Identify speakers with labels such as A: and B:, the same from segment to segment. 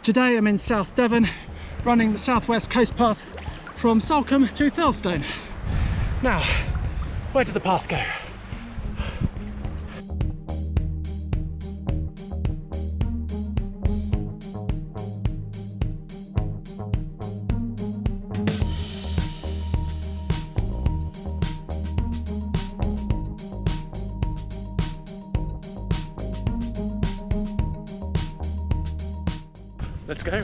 A: Today I'm in South Devon, running the southwest coast path from Salcombe to Thurlestone. Now, where did the path go? Let's go.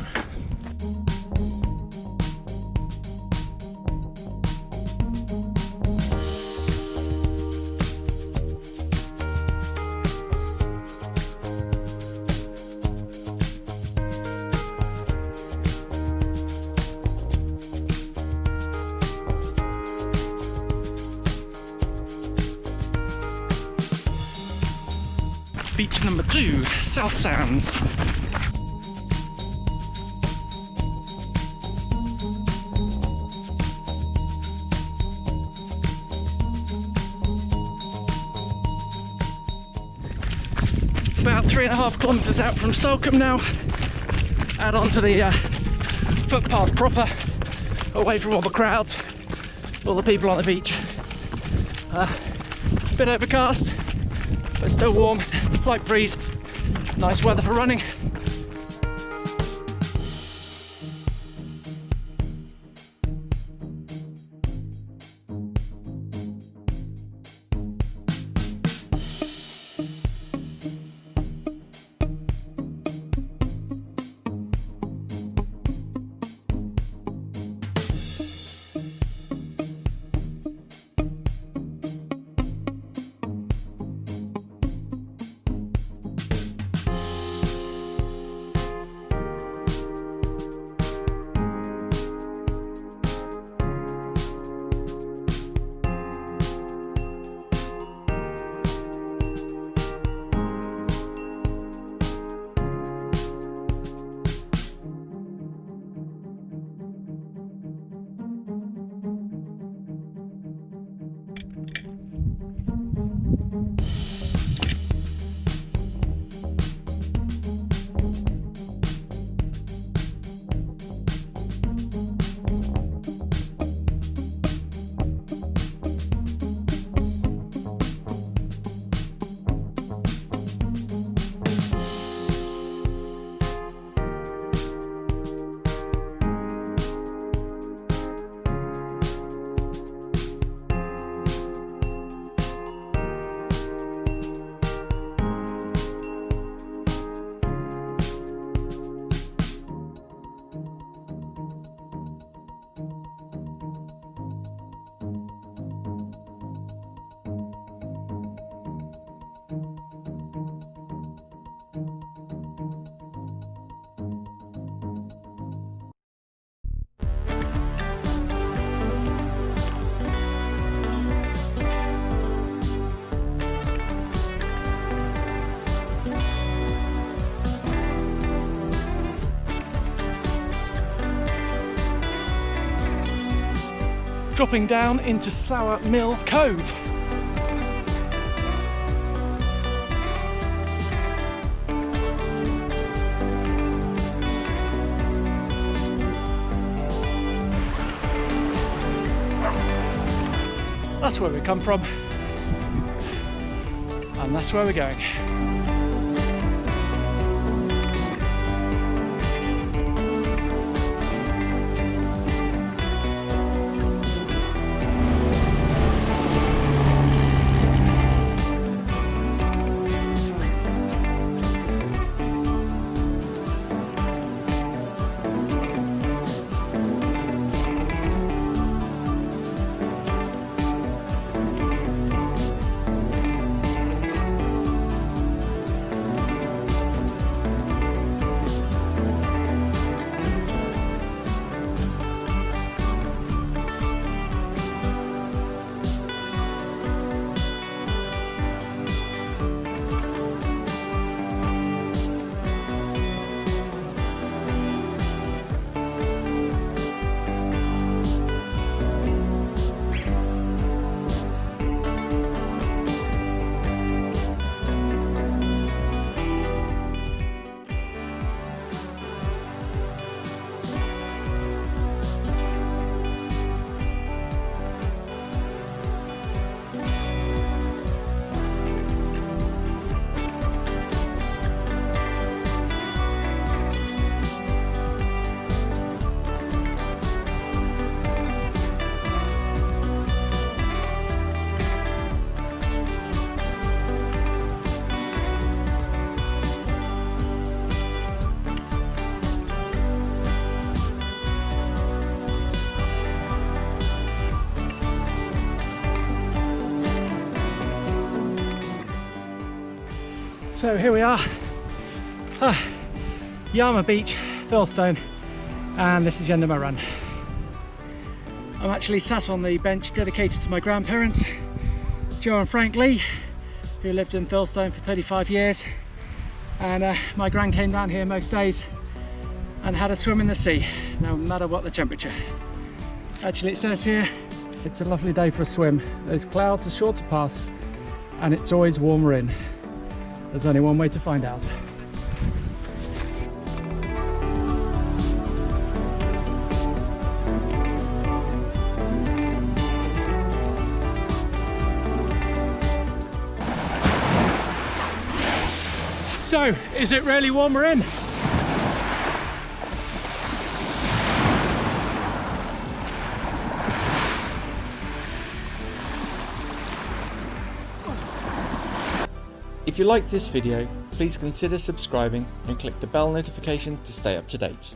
A: Beach number 2, South Sands. About 3.5 kilometres out from Salcombe now, out onto the footpath proper, away from all the crowds, all the people on the beach. Bit overcast, but still warm, light breeze, nice weather for running. Dropping down into Soar Mill Cove. That's where we come from, and that's where we're going. So here we are, Yarmer Beach, Thurlestone, and this is the end of my run. I'm actually sat on the bench dedicated to my grandparents, Joe and Frank Lee, who lived in Thurlestone for 35 years. And my gran came down here most days and had a swim in the sea, no matter what the temperature. Actually, it says here, it's a lovely day for a swim. Those clouds are sure to pass, and it's always warmer in. There's only one way to find out. So, is it really warmer in?
B: If you liked this video, please consider subscribing and click the bell notification to stay up to date.